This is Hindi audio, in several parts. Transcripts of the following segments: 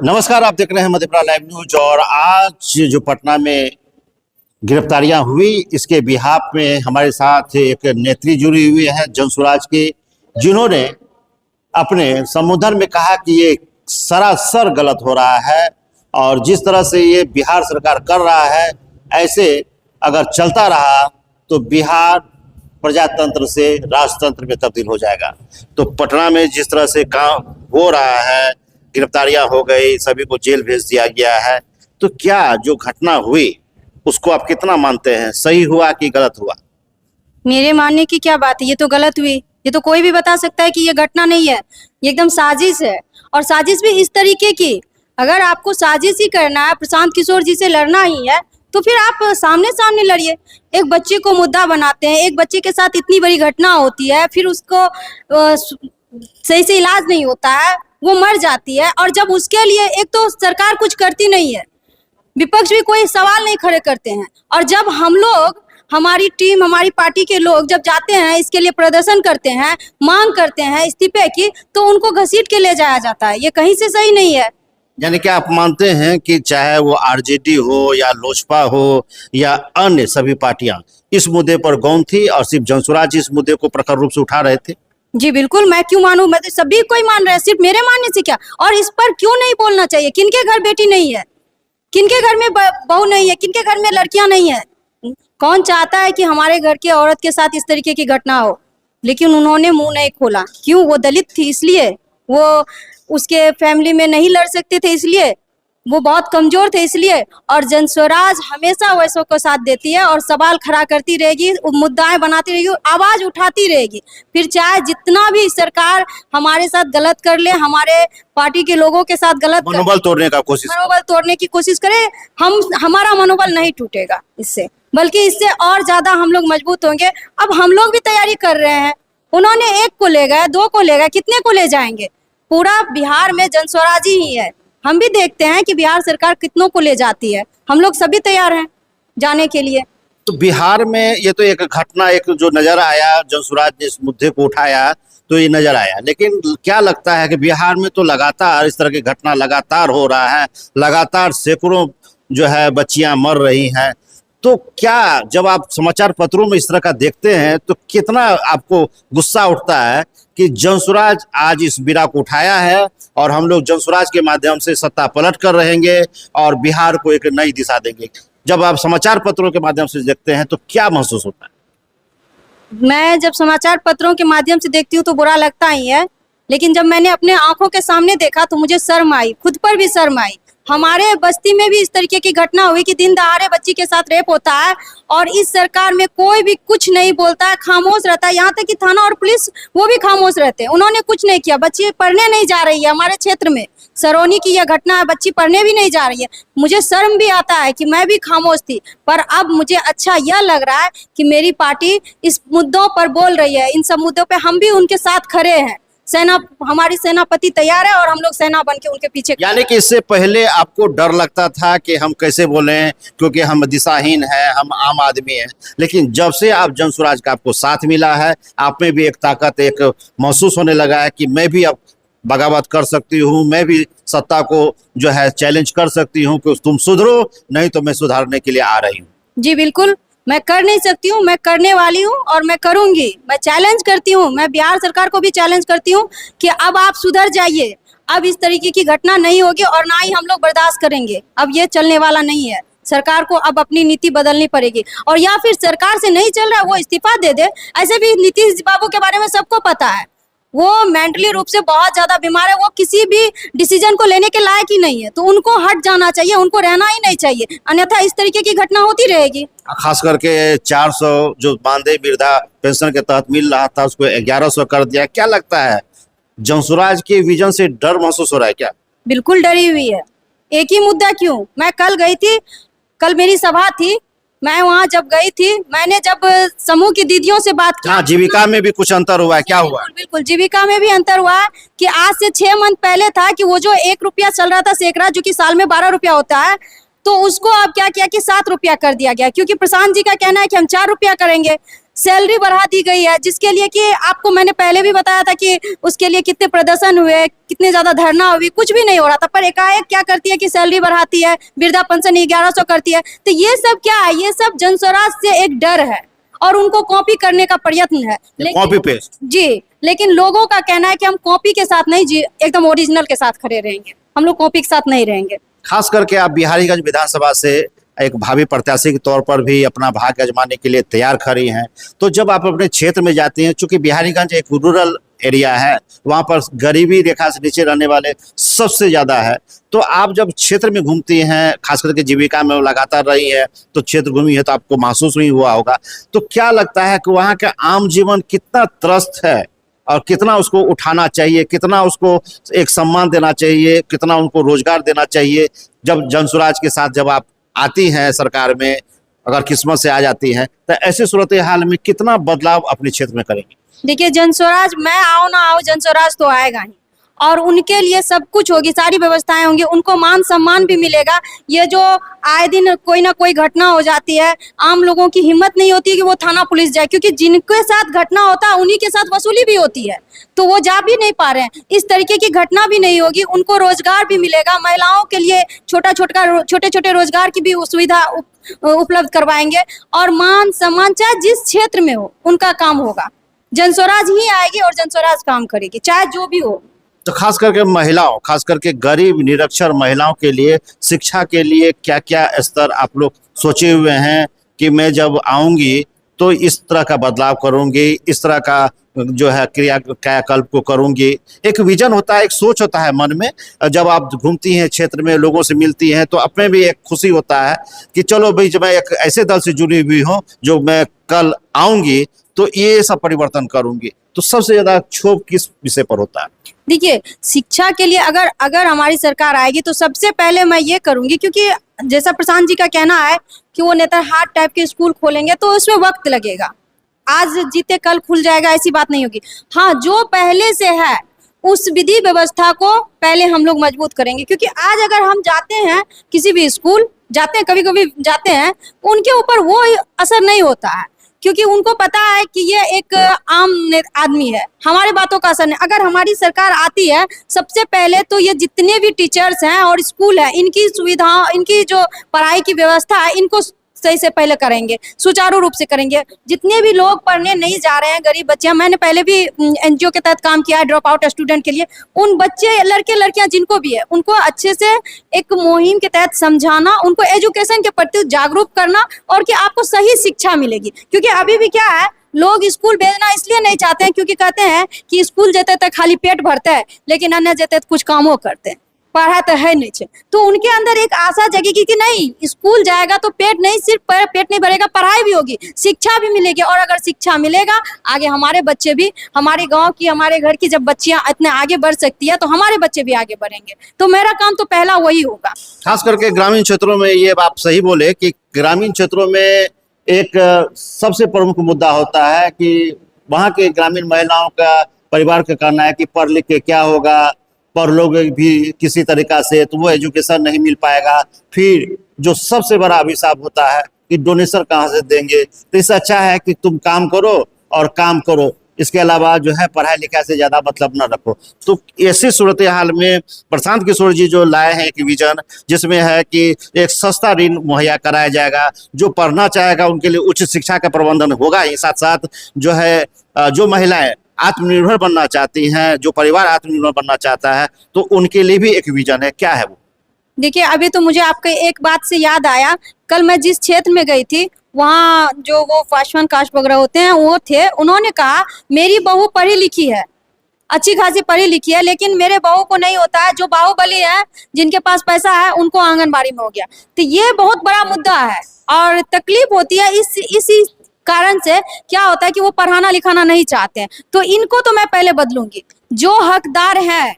नमस्कार, आप देख रहे हैं मधेपुरा लाइव न्यूज। और आज जो पटना में गिरफ्तारियां हुई, इसके बिहाफ में हमारे साथ एक नेत्री जुड़ी हुई है जनसुराज की, जिन्होंने अपने संबोधन में कहा कि ये सरासर गलत हो रहा है और जिस तरह से ये बिहार सरकार कर रहा है, ऐसे अगर चलता रहा तो बिहार प्रजातंत्र से राजतंत्र में तब्दील हो जाएगा। तो पटना में जिस तरह से काम हो रहा है, गिरफ्तारियां हो गई, सभी को जेल भेज दिया गया है, तो क्या जो घटना हुई उसको आप कितना मानते हैं? सही हुआ कि गलत हुआ? मेरे मानने की क्या बात है, ये तो गलत हुई। ये तो कोई भी बता सकता है कि ये घटना नहीं है, ये एकदम साजिश है। और साजिश भी इस तरीके की, अगर आपको साजिश ही करना है, प्रशांत किशोर जी से लड़ना ही है, तो फिर आप सामने सामने लड़िए। एक बच्चे को मुद्दा बनाते हैं, एक बच्चे के साथ इतनी बड़ी घटना होती है, फिर उसको सही से इलाज नहीं होता है, वो मर जाती है। और जब उसके लिए एक तो सरकार कुछ करती नहीं है, विपक्ष भी कोई सवाल नहीं खड़े करते हैं, और जब हम लोग, हमारी टीम, हमारी पार्टी के लोग जब जाते हैं, इसके लिए प्रदर्शन करते हैं, मांग करते हैं इस्तीफे की, तो उनको घसीट के ले जाया जाता है। ये कहीं से सही नहीं है। यानी कि आप मानते हैं कि चाहे वो आरजेडी हो या लोजपा हो या अन्य सभी पार्टियां इस मुद्दे पर गौण थी और सिर्फ जनसुराज इस मुद्दे को प्रखर रूप से उठा रहे थे? जी बिल्कुल, मैं क्यों मानूं? मैं तो सभी कोई मान रहे हैं, सिर्फ मेरे मानने से क्या। और इस पर क्यों नहीं बोलना चाहिए? किनके घर बेटी नहीं है, किनके घर में बहू नहीं है, किनके घर में लड़कियां नहीं है? कौन चाहता है कि हमारे घर की औरत के साथ इस तरीके की घटना हो? लेकिन उन्होंने मुंह नहीं खोला। क्यों? वो दलित थी इसलिए, वो उसके फैमिली में नहीं लड़ सकते थे इसलिए, वो बहुत कमजोर थे इसलिए। और जनस्वराज हमेशा वैसों को साथ देती है और सवाल खड़ा करती रहेगी, मुद्दाएं बनाती रहेगी, आवाज उठाती रहेगी। फिर चाहे जितना भी सरकार हमारे साथ गलत कर ले, हमारे पार्टी के लोगों के साथ गलत मनोबल तोड़ने की कोशिश करे, हमारा मनोबल नहीं टूटेगा इससे, बल्कि इससे और ज्यादा हम लोग मजबूत होंगे। अब हम लोग भी तैयारी कर रहे हैं। उन्होंने एक को ले गए, दो को ले गए, कितने को ले जाएंगे? पूरा बिहार में जनस्वराज ही है। हम भी देखते हैं कि बिहार सरकार कितनों को ले जाती है। हम लोग सभी तैयार हैं जाने के लिए। तो बिहार में ये तो एक घटना, एक जो नजर आया, जनसुराज ने इस मुद्दे को उठाया तो ये नजर आया, लेकिन क्या लगता है कि बिहार में तो लगातार इस तरह की घटना लगातार हो रहा है, लगातार सैकड़ों जो है बच्चियां मर रही हैं। तो क्या जब आप समाचार पत्रों में इस तरह का देखते हैं तो कितना आपको गुस्सा उठता है कि जनसुराज आज इस बीड़ा को उठाया है और हम लोग जनसुराज के माध्यम से सत्ता पलट कर रहेंगे और बिहार को एक नई दिशा देंगे? जब आप समाचार पत्रों के माध्यम से देखते हैं तो क्या महसूस होता है? मैं जब समाचार पत्रों के माध्यम से देखती हूँ तो बुरा लगता ही है, लेकिन जब मैंने अपने आंखों के सामने देखा तो मुझे शर्म आई, खुद पर भी शर्म आई। हमारे बस्ती में भी इस तरीके की घटना हुई कि दिन दहाड़े बच्ची के साथ रेप होता है और इस सरकार में कोई भी कुछ नहीं बोलता है, खामोश रहता है। यहाँ तक कि थाना और पुलिस वो भी खामोश रहते हैं, उन्होंने कुछ नहीं किया। बच्ची पढ़ने नहीं जा रही है हमारे क्षेत्र में, सरोनी की यह घटना है, बच्ची पढ़ने भी नहीं जा रही है। मुझे शर्म भी आता है कि मैं भी खामोश थी, पर अब मुझे अच्छा यह लग रहा है कि मेरी पार्टी इस मुद्दों पर बोल रही है। इन सब मुद्दों पर हम भी उनके साथ खड़े हैं। सेना, हमारी सेनापति तैयार है और हम लोग सेना बन के उनके पीछे। यानी कि इससे पहले आपको डर लगता था कि हम कैसे बोलें क्योंकि हम दिशाहीन हैं, हम आम आदमी हैं, लेकिन जब से आप जनसुराज का आपको साथ मिला है, आप में भी एक ताकत, एक महसूस होने लगा है कि मैं भी अब बगावत कर सकती हूँ, मैं भी सत्ता को जो है चैलेंज कर सकती हूँ कि तुम सुधरो, नहीं तो मैं सुधारने के लिए आ रही हूँ। जी बिल्कुल, मैं कर नहीं सकती हूँ, मैं करने वाली हूँ और मैं करूंगी। मैं चैलेंज करती हूँ, मैं बिहार सरकार को भी चैलेंज करती हूँ कि अब आप सुधर जाइए, अब इस तरीके की घटना नहीं होगी और ना ही हम लोग बर्दाश्त करेंगे। अब ये चलने वाला नहीं है, सरकार को अब अपनी नीति बदलनी पड़ेगी। और या फिर सरकार से नहीं चल रहा है वो इस्तीफा दे दे। ऐसे भी नीतीश बाबू के बारे में सबको पता है, वो मेंटली रूप से बहुत ज्यादा बीमार है, वो किसी भी डिसीजन को लेने के लायक ही नहीं है। तो उनको हट जाना चाहिए, उनको रहना ही नहीं चाहिए, अन्यथा इस तरीके की घटना होती रहेगी। खास करके 400 जो मानदेय वृद्धा पेंशन के तहत मिल रहा था उसको 1100 कर दिया। क्या लगता है जनसुराज के विजन से डर महसूस हो रहा है क्या? बिल्कुल डरी हुई है। एक ही मुद्दा क्यों? मैं कल गई थी, कल मेरी सभा थी, मैं वहां जब गई थी, मैंने जब समूह की दीदियों से बात की। हाँ, जीविका में भी कुछ अंतर हुआ है, क्या हुआ? बिल्कुल बिल्कुल, जीविका में भी अंतर हुआ है कि आज से 6 मंथ पहले था कि वो जो 1 रुपया चल रहा था सैकड़ा, जो कि साल में 12 रुपया होता है, तो उसको अब क्या किया कि 7 रुपया कर दिया गया, क्योंकि प्रशांत जी का कहना है कि हम 4 रुपया करेंगे। सैलरी बढ़ा दी गई है, जिसके लिए कि आपको मैंने पहले भी बताया था कि उसके लिए कितने प्रदर्शन हुए, कितने ज्यादा धरना हुई, कुछ भी नहीं हो रहा था। पर एकाएक क्या करती है कि सैलरी बढ़ाती है, वृद्धा पेंशन 1100 करती है। तो ये सब क्या है, ये सब जनस्वराज से एक डर है और उनको कॉपी करने का प्रयत्न है। Copy paste. जी, लेकिन लोगों का कहना है कि हम कॉपी के साथ नहीं जी, एकदम ओरिजिनल के साथ खड़े रहेंगे, हम लोग कॉपी के साथ नहीं रहेंगे। खास करके आप बिहारीगंज विधानसभा से एक भावी प्रत्याशी के तौर पर भी अपना भाग्य आजमाने के लिए तैयार खड़ी हैं, तो जब आप अपने क्षेत्र में जाती हैं, चूंकि बिहारीगंज एक रूरल एरिया है, वहाँ पर गरीबी रेखा से नीचे रहने वाले सबसे ज़्यादा है, तो आप जब क्षेत्र में घूमती हैं, खास करके जीविका में लगातार रही है, तो क्षेत्र घूमी है तो आपको महसूस भी हुआ होगा, तो क्या लगता है कि वहाँ का आम जीवन कितना त्रस्त है और कितना उसको उठाना चाहिए, कितना उसको एक सम्मान देना चाहिए, कितना उनको रोजगार देना चाहिए? जब जनसुराज के साथ जब आप आती हैं सरकार में, अगर किस्मत से आ जाती हैं, तो ऐसी सूरत हाल में कितना बदलाव अपने क्षेत्र में करेंगे? देखिए, जनस्वराज मैं आओ ना आओ, जनस्वराज तो आएगा ही और उनके लिए सब कुछ होगी, सारी व्यवस्थाएं होंगी, उनको मान सम्मान भी मिलेगा। ये जो आए दिन कोई ना कोई घटना हो जाती है, आम लोगों की हिम्मत नहीं होती कि वो थाना पुलिस जाए, क्योंकि जिनके साथ घटना होता है उन्हीं के साथ वसूली भी होती है, तो वो जा भी नहीं पा रहे हैं। इस तरीके की घटना भी नहीं होगी, उनको रोजगार भी मिलेगा, महिलाओं के लिए छोटे छोटे रोजगार की भी सुविधा उपलब्ध करवाएंगे और मान सम्मान चाहे जिस क्षेत्र में हो उनका काम होगा। जनस्वराज ही आएगी और जनस्वराज काम करेगी, चाहे जो भी हो। तो खास करके महिलाओं, खास करके गरीब निरक्षर महिलाओं के लिए शिक्षा के लिए क्या क्या स्तर आप लोग सोचे हुए हैं कि मैं जब आऊंगी तो इस तरह का बदलाव करूंगी, इस तरह का जो है क्रियाकल्प को करूंगी? एक विजन होता है, एक सोच होता है मन में। जब आप घूमती हैं क्षेत्र में, लोगों से मिलती हैं, तो अपने भी एक खुशी होता है कि चलो भाई, जब मैं एक ऐसे दल से जुड़ी हुई हूँ जो मैं कल आऊंगी तो ये सब परिवर्तन करूंगी। तो सबसे ज्यादा क्षोभ किस विषय पर होता है? देखिए, शिक्षा के लिए अगर हमारी सरकार आएगी तो सबसे पहले मैं ये करूंगी, क्योंकि जैसा प्रशांत जी का कहना है कि वो नेतरहाट टाइप के स्कूल खोलेंगे तो उसमें वक्त लगेगा, आज जीते कल खुल जाएगा, ऐसी बात नहीं होगी। हाँ, जो पहले से है उस विधि व्यवस्था को पहले हम लोग मजबूत करेंगे, क्योंकि आज अगर हम जाते हैं किसी भी स्कूल जाते हैं, कभी कभी जाते हैं, उनके ऊपर वो असर नहीं होता है, क्योंकि उनको पता है कि ये एक आम आदमी है, हमारे बातों का असर नहीं। अगर हमारी सरकार आती है, सबसे पहले तो ये जितने भी टीचर्स हैं और स्कूल है, इनकी सुविधा, इनकी जो पढ़ाई की व्यवस्था है, इनको सही से पहले करेंगे, सुचारू रूप से करेंगे। जितने भी लोग पढ़ने नहीं जा रहे हैं, गरीब बच्चे, मैंने पहले भी एनजीओ के तहत काम किया है ड्रॉप आउट स्टूडेंट के लिए, उन बच्चे लड़के लड़कियां जिनको भी है, उनको अच्छे से एक मुहिम के तहत समझाना, उनको एजुकेशन के प्रति जागरूक करना और कि आपको सही शिक्षा मिलेगी। क्योंकि अभी भी क्या है, लोग स्कूल भेजना इसलिए नहीं चाहते हैं क्योंकि कहते हैं कि स्कूल जाते तो खाली पेट भरता है, लेकिन अन्य जाते तो कुछ कामों करते हैं, पढ़ा तो है नहीं। तो उनके अंदर एक आशा जगेगी कि नहीं, स्कूल जाएगा तो पेट नहीं, सिर्फ पेट नहीं भरेगा, पढ़ाई भी होगी, शिक्षा भी मिलेगी, और अगर शिक्षा मिलेगा आगे हमारे बच्चे भी, हमारे गांव की, हमारे घर की जब बच्चियां इतने आगे बढ़ सकती है तो हमारे बच्चे भी आगे बढ़ेंगे। तो मेरा काम तो पहला वही होगा। खास करके ग्रामीण क्षेत्रों में ये आप सही बोले कि ग्रामीण क्षेत्रों में एक सबसे प्रमुख मुद्दा होता है कि वहाँ के ग्रामीण महिलाओं का, परिवार का कहना है कि पढ़ लिख के क्या होगा, पढ़ लोग भी किसी तरीका से तो वो एजुकेशन नहीं मिल पाएगा। फिर जो सबसे बड़ा अभिशाप होता है कि डोनेशन कहाँ से देंगे, तो इससे अच्छा है कि तुम काम करो और काम करो, इसके अलावा जो है पढ़ाई लिखाई से ज़्यादा मतलब न रखो। तो ऐसी सूरत हाल में प्रशांत किशोर जी जो लाए हैं एक विजन, जिसमें है कि एक सस्ता ऋण मुहैया कराया जाएगा, जो पढ़ना चाहेगा उनके लिए उच्च शिक्षा का प्रबंधन होगा ही, साथ साथ जो है जो महिलाएं आत्मनिर्भर बनना चाहती हैं, जो परिवार आत्मनिर्भर बनना चाहता है, तो उनके लिए भी एक विजन है। क्या है वो? देखिए, अभी तो मुझे आपके एक बात से याद आया, कल मैं जिस क्षेत्र में गई थी वहाँ जो वो पासवान कास्ट वगैरह होते हैं वो थे, उन्होंने कहा मेरी बहू पढ़ी लिखी है, अच्छी खासी पढ़ी लिखी है, लेकिन मेरे बहू को नहीं होता है, जो बाहुबली है, जिनके पास पैसा है, उनको आंगनबाड़ी में हो गया। तो ये बहुत बड़ा मुद्दा है और तकलीफ होती है। इसी कारण से क्या होता है कि वो पढ़ाना लिखाना नहीं चाहते हैं। तो इनको तो मैं पहले बदलूंगी, जो हकदार है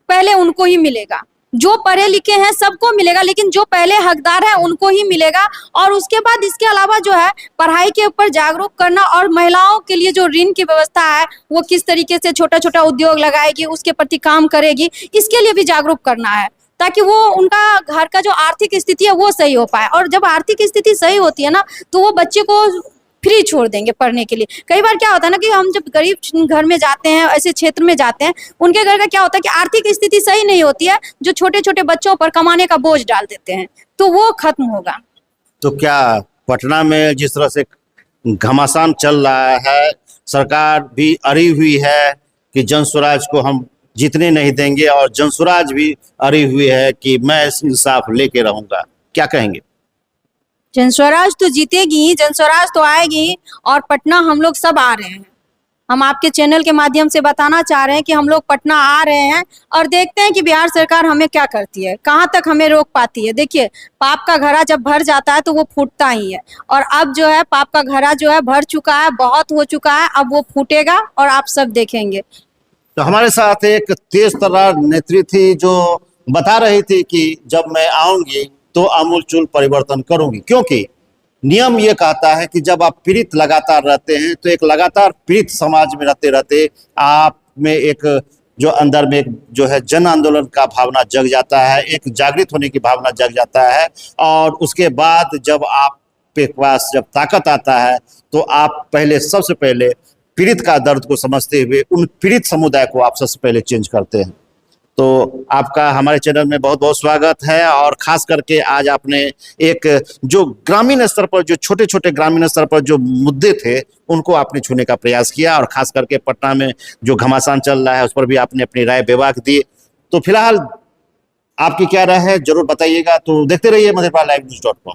पहले उनको ही मिलेगा, जो पढ़े लिखे हैं सबको मिलेगा, लेकिन जो पहले हकदार है उनको ही मिलेगा। और उसके बाद इसके अलावा जो है पढ़ाई के ऊपर जागरूक करना, और महिलाओं के लिए जो ऋण की व्यवस्था है वो किस तरीके से छोटा छोटा उद्योग लगाएगी, उसके प्रति काम करेगी, इसके लिए भी जागरूक करना है, ताकि वो उनका घर का जो आर्थिक स्थिति है वो सही हो पाए। और जब आर्थिक स्थिति सही होती है ना, तो वो बच्चे को फ्री छोड़ देंगे पढ़ने के लिए। कई बार क्या होता है ना कि हम जब गरीब घर में जाते हैं, ऐसे क्षेत्र में जाते हैं, उनके घर का क्या होता है कि आर्थिक स्थिति सही नहीं होती है, जो छोटे छोटे बच्चों पर कमाने का बोझ डाल देते हैं, तो वो खत्म होगा। तो क्या पटना में जिस तरह से घमासान चल रहा है, सरकार भी अड़ी हुई है कि जन स्वराज को हम जीतने नहीं देंगे, और जन स्वराज भी अड़ी हुई है कि मैं इंसाफ लेके रहूंगा, क्या कहेंगे? जनस्वराज तो जीतेगी, जनस्वराज तो आएगी, और पटना हम लोग सब आ रहे हैं। हम आपके चैनल के माध्यम से बताना चाह रहे हैं कि हम लोग पटना आ रहे हैं, और देखते हैं कि बिहार सरकार हमें क्या करती है, कहाँ तक हमें रोक पाती है। देखिए, पाप का घड़ा जब भर जाता है तो वो फूटता ही है, और अब जो है पाप का घड़ा जो है भर चुका है, बहुत हो चुका है, अब वो फूटेगा और आप सब देखेंगे। तो हमारे साथ एक तेज तर्रार नेत्री थी जो बता रही थी कि जब मैं आऊंगी तो आमूलचूल परिवर्तन करूंगी, क्योंकि नियम ये कहता है कि जब आप पीड़ित लगातार रहते हैं तो एक लगातार पीड़ित समाज में रहते रहते आप में एक जो अंदर में एक जो है जन आंदोलन का भावना जग जाता है, एक जागृत होने की भावना जग जाता है, और उसके बाद जब आप के पास जब ताकत आता है तो आप पहले सबसे पहले पीड़ित का दर्द को समझते हुए उन पीड़ित समुदाय को आप सबसे पहले चेंज करते हैं। तो आपका हमारे चैनल में बहुत बहुत स्वागत है, और खास करके आज आपने एक जो ग्रामीण स्तर पर, जो छोटे छोटे ग्रामीण स्तर पर जो मुद्दे थे उनको आपने छूने का प्रयास किया, और खास करके पटना में जो घमासान चल रहा है उस पर भी आपने अपनी राय बेबाक दी। तो फिलहाल आपकी क्या राय है जरूर बताइएगा। तो देखते रहिए मधेपुरा लाइव न्यूज़.com।